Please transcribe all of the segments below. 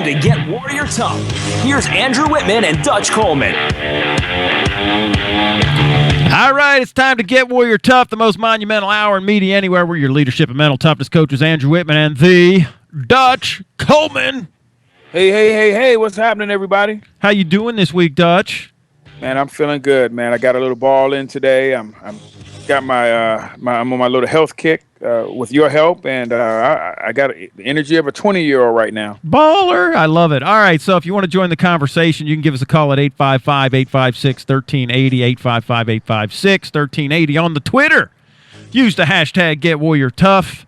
time to get Warrior Tough. Here's Andrew Wittman and Dutch Coleman. All right, it's time to get Warrior Tough, the most monumental hour in media anywhere. We're your leadership and mental toughness coaches, Andrew Wittman and the Dutch Coleman. Hey, what's happening, everybody? How you doing this week, Dutch? Man, I'm feeling good, man. I got a little ball in today. I'm on my little health kick with your help, and I got the energy of a 20-year-old right now. Baller. I love it. All right, so if you want to join the conversation, you can give us a call at 855-856-1380, 855-856-1380 on the Twitter. Use the hashtag #GetWarriorTough.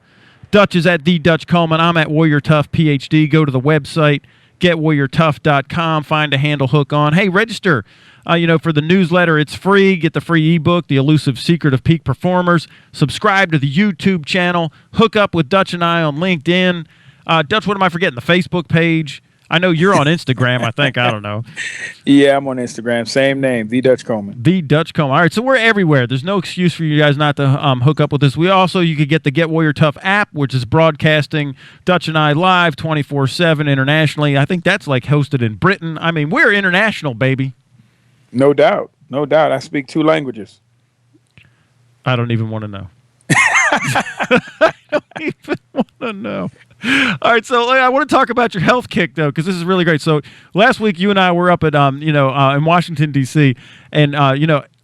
Dutch is at the Dutch Coleman. I'm at Warrior Tough PhD. Go to the website, getwarriortough.com. Find a handle, hook on. Hey, register. For the newsletter, it's free. Get the free ebook, The Elusive Secret of Peak Performers. Subscribe to the YouTube channel. Hook up with Dutch and I on LinkedIn. Dutch, what am I forgetting? The Facebook page. I know you're on Instagram, I think. I don't know. Yeah, I'm on Instagram. Same name, The Dutch Coleman. The Dutch Coleman. All right, so we're everywhere. There's no excuse for you guys not to hook up with us. You could get the Get Warrior Tough app, which is broadcasting Dutch and I live 24/7 internationally. I think that's like hosted in Britain. I mean, we're international, baby. No doubt. I speak 2 languages. I don't even want to know. I don't even want to know. All right, so I want to talk about your health kick, though, because this is really great. So last week, you and I were up at, in Washington, D.C., and,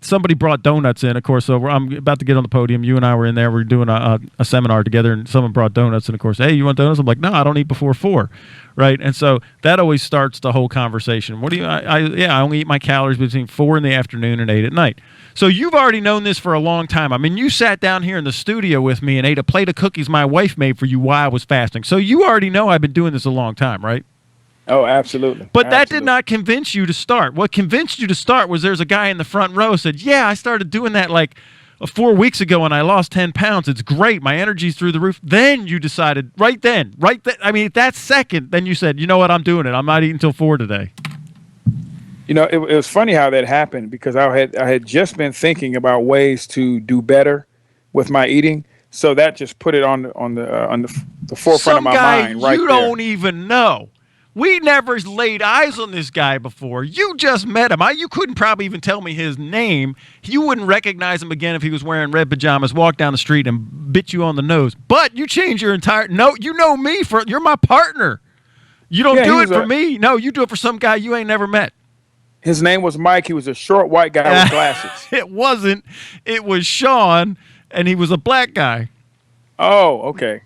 somebody brought donuts in, of course. So I'm about to get on the podium. You and I were in there. We're doing a seminar together, and someone brought donuts. And, of course, hey, you want donuts? I'm like, no, I don't eat before 4, right? And so that always starts the whole conversation. I only eat my calories between 4 in the afternoon and 8 at night. So you've already known this for a long time. I mean, you sat down here in the studio with me and ate a plate of cookies my wife made for you while I was fasting. So you already know I've been doing this a long time, right? Oh, absolutely. But that did not convince you to start. What convinced you to start was there's a guy in the front row who said, yeah, I started doing that like 4 weeks ago and I lost 10 pounds. It's great. My energy's through the roof. Then you decided that second, then you said, you know what, I'm doing it. I'm not eating until 4 today. It was funny how that happened because I had just been thinking about ways to do better with my eating. So that just put it on the forefront of my mind right there. You don't even know. We never laid eyes on this guy before. You just met him. You couldn't probably even tell me his name. You wouldn't recognize him again if he was wearing red pajamas, walked down the street, and bit you on the nose. But you changed your entire... No, you know me. You're my partner. You don't do it for me. No, you do it for some guy you ain't never met. His name was Mike. He was a short white guy with glasses. It wasn't. It was Sean, and he was a black guy. Oh, okay.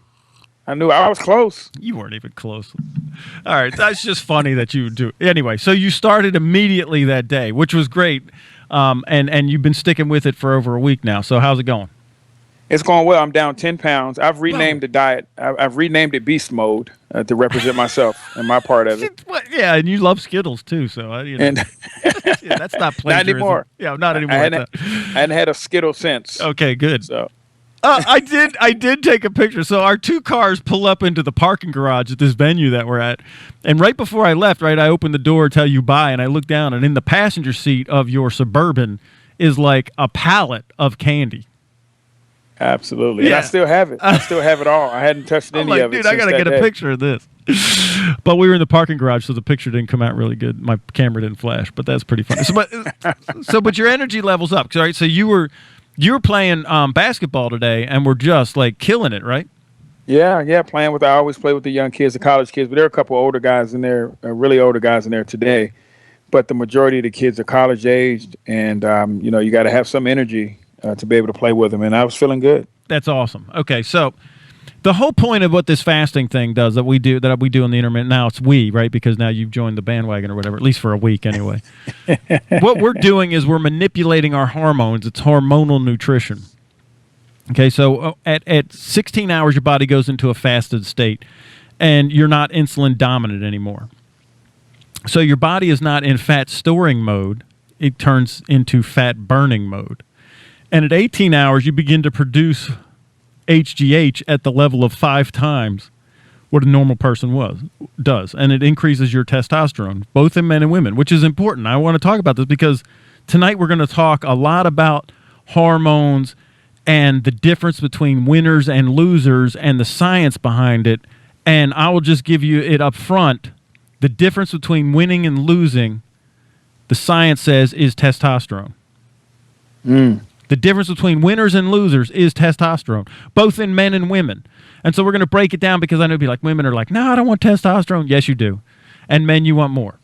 I knew I was close. You weren't even close. All right. That's just funny that you do. Anyway, so you started immediately that day, which was great. And you've been sticking with it for over a week now. So how's it going? It's going well. I'm down 10 pounds. I've renamed the diet. I've renamed it Beast Mode to represent myself and my part of it. Yeah, and you love Skittles too. So, that's not plagiarism. Not anymore. Yeah, not anymore. I hadn't had a Skittle since. Okay, good. So. I did take a picture. So our 2 cars pull up into the parking garage at this venue that we're at. And right before I left, I opened the door, tell you bye, and I look down, and in the passenger seat of your Suburban is like a pallet of candy. Absolutely. Yeah. And I still have it. I still have it all. I hadn't touched any of it. Dude, I got to get a picture of this. But we were in the parking garage, so the picture didn't come out really good. My camera didn't flash, but that's pretty funny. But your energy level's up. All right, so you were playing basketball today, and we're just like killing it, right? Yeah. I always play with the young kids, the college kids, but there are a couple older guys in there, really older guys in there today. But the majority of the kids are college aged, and you got to have some energy to be able to play with them, and I was feeling good. That's awesome. Okay, so the whole point of what this fasting thing does that we do on the internet now, it's right? Because now you've joined the bandwagon or whatever, at least for a week anyway. What we're doing is we're manipulating our hormones. It's hormonal nutrition. Okay, so at 16 hours, your body goes into a fasted state, and you're not insulin dominant anymore. So your body is not in fat storing mode. It turns into fat burning mode. And at 18 hours, you begin to produce HGH at the level of 5 times what a normal person does. And it increases your testosterone, both in men and women, which is important. I want to talk about this because tonight we're going to talk a lot about hormones and the difference between winners and losers and the science behind it. And I will just give you it up front. The difference between winning and losing, the science says, is testosterone. The difference between winners and losers is testosterone, both in men and women. And so we're going to break it down because I know it'd be like women are like, no, I don't want testosterone. Yes, you do. And men, you want more.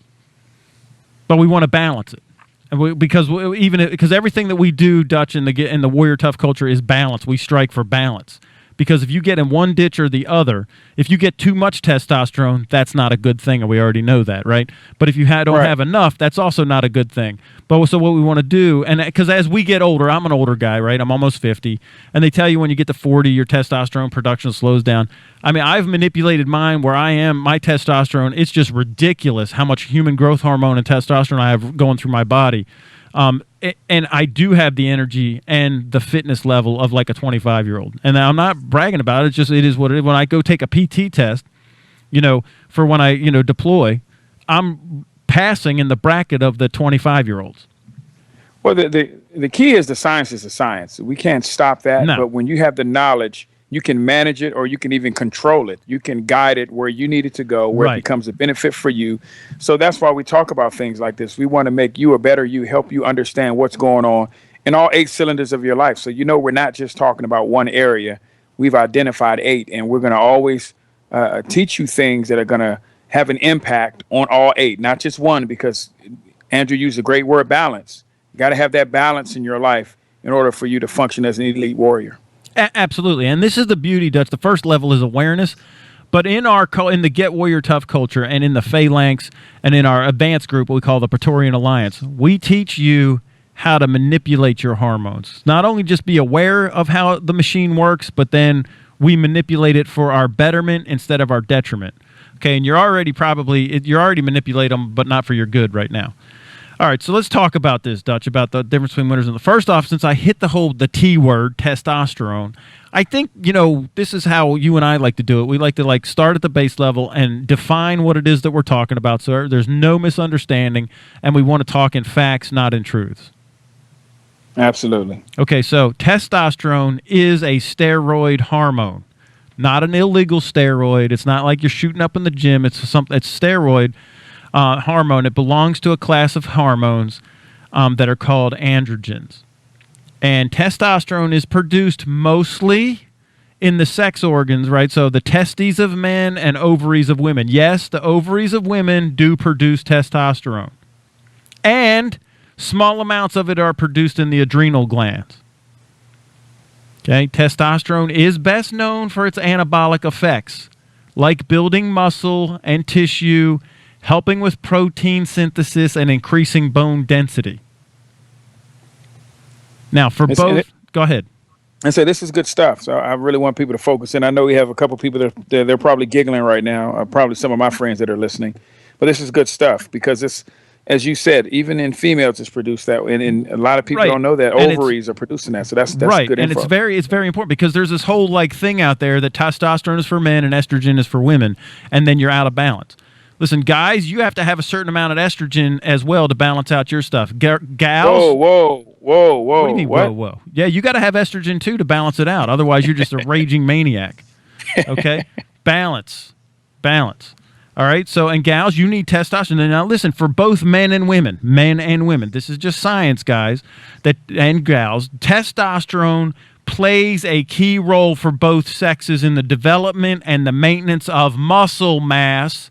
But we want to balance it. And because everything that we do, Dutch, in the warrior tough culture is balance. We strike for balance. Because if you get in one ditch or the other, if you get too much testosterone, that's not a good thing, and we already know that, right? But if you don't have enough, that's also not a good thing. But so what we want to do, and because as we get older, I'm an older guy, right? I'm almost 50, and they tell you when you get to 40, your testosterone production slows down. I mean, I've manipulated mine where I am, my testosterone, it's just ridiculous how much human growth hormone and testosterone I have going through my body. And I do have the energy and the fitness level of like a 25-year-old. And I'm not bragging about it. It's just, it is what it is. When I go take a PT test, for when I, deploy, I'm passing in the bracket of the 25-year-olds. Well, the key is the science is the science. We can't stop that. No. But when you have the knowledge, you can manage it, or you can even control it. You can guide it where you need it to go, where it becomes a benefit for you. So that's why we talk about things like this. We want to make you a better you, help you understand what's going on in all 8 cylinders of your life. So we're not just talking about one area. We've identified 8, and we're going to always teach you things that are going to have an impact on all 8, not just one, because Andrew used a great word, balance. You got to have that balance in your life in order for you to function as an elite warrior. Absolutely. And this is the beauty, Dutch. The first level is awareness. But in the Get Warrior Tough culture and in the Phalanx and in our advanced group, what we call the Praetorian Alliance, we teach you how to manipulate your hormones. Not only just be aware of how the machine works, but then we manipulate it for our betterment instead of our detriment. Okay, and you're already manipulating them, but not for your good right now. All right, so let's talk about this, Dutch, about the difference between winners and first off, since I hit the T word, testosterone, I think, this is how you and I like to do it. We like to start at the base level and define what it is that we're talking about so there's no misunderstanding, and we want to talk in facts, not in truths. Absolutely. Okay, so testosterone is a steroid hormone, not an illegal steroid. It's not like you're shooting up in the gym. It's steroid hormone. It belongs to a class of hormones that are called androgens. And testosterone is produced mostly in the sex organs, right? So the testes of men and ovaries of women. Yes, the ovaries of women do produce testosterone. And small amounts of it are produced in the adrenal glands. Okay, testosterone is best known for its anabolic effects, like building muscle and tissue, helping with protein synthesis, and increasing bone density. Now, go ahead. And so this is good stuff. So I really want people to focus in. I know we have a couple people that they're probably giggling right now, probably some of my friends that are listening. But this is good stuff because it's, as you said, even in females, it's produced that way. And a lot of people don't know that ovaries are producing that. So that's right. Good and info. It's very important because there's this whole thing out there that testosterone is for men and estrogen is for women, and then you're out of balance. Listen, guys, you have to have a certain amount of estrogen as well to balance out your stuff. Gals. Whoa. What do you mean, whoa? Yeah, you got to have estrogen too to balance it out. Otherwise, you're just a raging maniac. Okay? Balance. All right? So, and gals, you need testosterone. And now listen, for both men and women, this is just science, guys, and gals, testosterone plays a key role for both sexes in the development and the maintenance of muscle mass,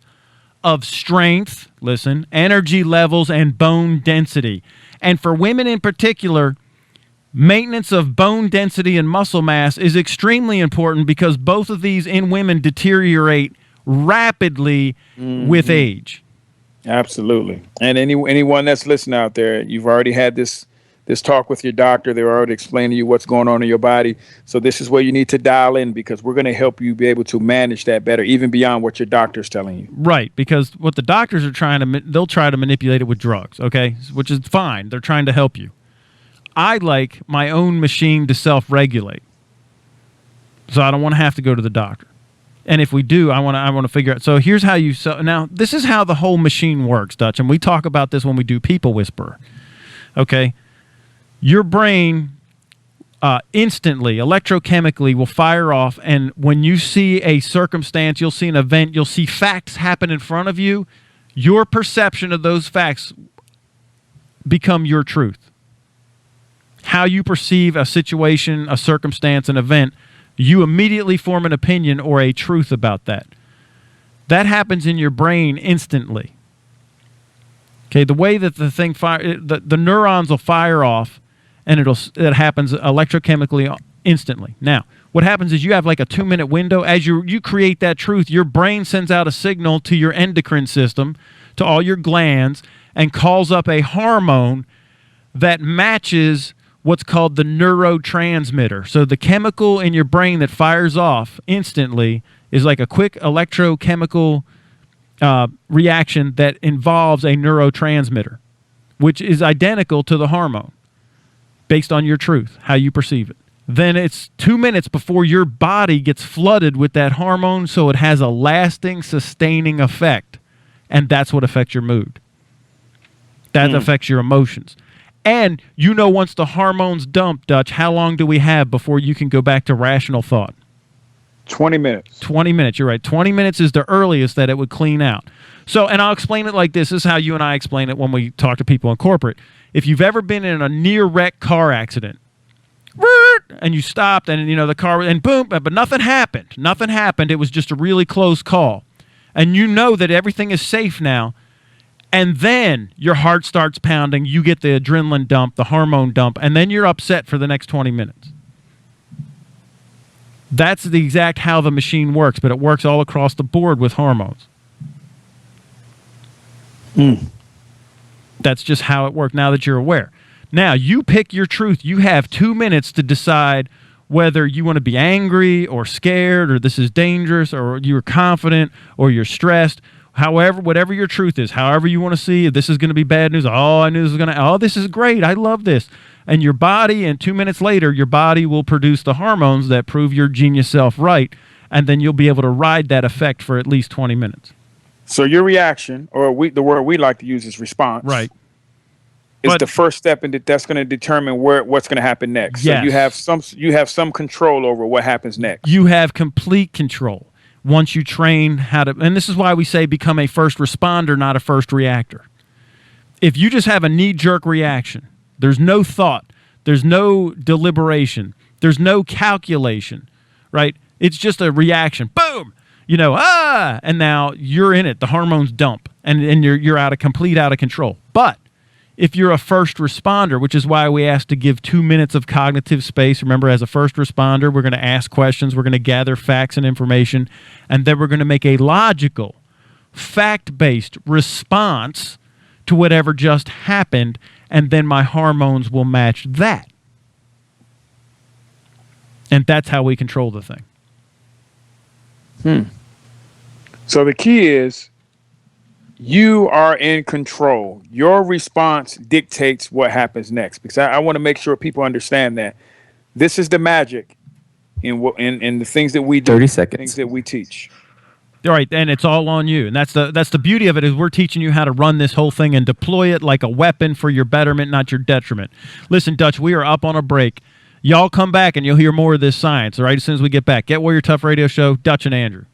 of strength, energy levels, and bone density. And for women in particular, maintenance of bone density and muscle mass is extremely important because both of these in women deteriorate rapidly with age. Absolutely. And anyone that's listening out there, you've already had this talk with your doctor. They're already explaining to you what's going on in your body. So this is where you need to dial in because we're going to help you be able to manage that better, even beyond what your doctor's telling you. Right, because what the doctors are they'll try to manipulate it with drugs, okay, which is fine. They're trying to help you. I like my own machine to self-regulate, so I don't want to have to go to the doctor. And if we do, I want to figure out. So here's how now this is how the whole machine works, Dutch, and we talk about this when we do People Whisperer, okay? Your brain instantly, electrochemically, will fire off, and when you see a circumstance, you'll see an event, you'll see facts happen in front of you, your perception of those facts become your truth. How you perceive a situation, a circumstance, an event, you immediately form an opinion or a truth about that. That happens in your brain instantly. Okay, the way that the thing the neurons will fire off, and it happens electrochemically instantly. Now, what happens is you have like a 2-minute window. As you create that truth, your brain sends out a signal to your endocrine system, to all your glands, and calls up a hormone that matches what's called the neurotransmitter. So the chemical in your brain that fires off instantly is like a quick electrochemical reaction that involves a neurotransmitter, which is identical to the hormone based on your truth, how you perceive it. Then it's 2 minutes before your body gets flooded with that hormone, so it has a lasting, sustaining effect, and that's what affects your mood. That affects your emotions. And you know, once the hormones dump, Dutch, how long do we have before you can go back to rational thought? 20 minutes. 20 minutes, you're right. 20 minutes is the earliest that it would clean out. So, and I'll explain it like this. This is how you and I explain it when we talk to people in corporate. If you've ever been in a near-wreck car accident, and you stopped, and you know the car, and boom, but nothing happened. Nothing happened. It was just a really close call. And you know that everything is safe now. And then your heart starts pounding, you get the adrenaline dump, the hormone dump, and then you're upset for the next 20 minutes. That's the exact how the machine works, but it works all across the board with hormones. That's just how it works now that you're aware. Now, you pick your truth. You have 2 minutes to decide whether you want to be angry or scared or this is dangerous or you're confident or you're stressed. However, whatever your truth is, however you want to see, if this is going to be bad news, I knew this was going to, this is great, I love this. And your body, and 2 minutes later, your body will produce the hormones that prove your genius self right, and then you'll be able to ride that effect for at least 20 minutes. So your reaction, or the word we like to use is response. Right. Is the first step, and that's going to determine what's going to happen next. Yes. So you have some control over what happens next. You have complete control once you train how to, and this is why we say become a first responder, not a first reactor. If you just have a knee-jerk reaction, there's no thought, there's no deliberation, there's no calculation, right? It's just a reaction. Boom! And now you're in it. The hormones dump, and you're out of control. But if you're a first responder, which is why we ask to give 2 minutes of cognitive space. Remember, as a first responder, we're going to ask questions, we're going to gather facts and information, and then we're going to make a logical, fact-based response to whatever just happened, and then my hormones will match that. And that's how we control the thing. So the key is you are in control. Your response dictates what happens next. Because I want to make sure people understand that this is the magic in the things that we do, 30 seconds. things that we teach. All right, and it's all on you. And that's the beauty of it, is we're teaching you how to run this whole thing and deploy it like a weapon for your betterment, not your detriment. Listen, Dutch, we are up on a break. Y'all come back and you'll hear more of this science, all right, as soon as we get back. Get Warrior Tough Radio Show, Dutch and Andrew.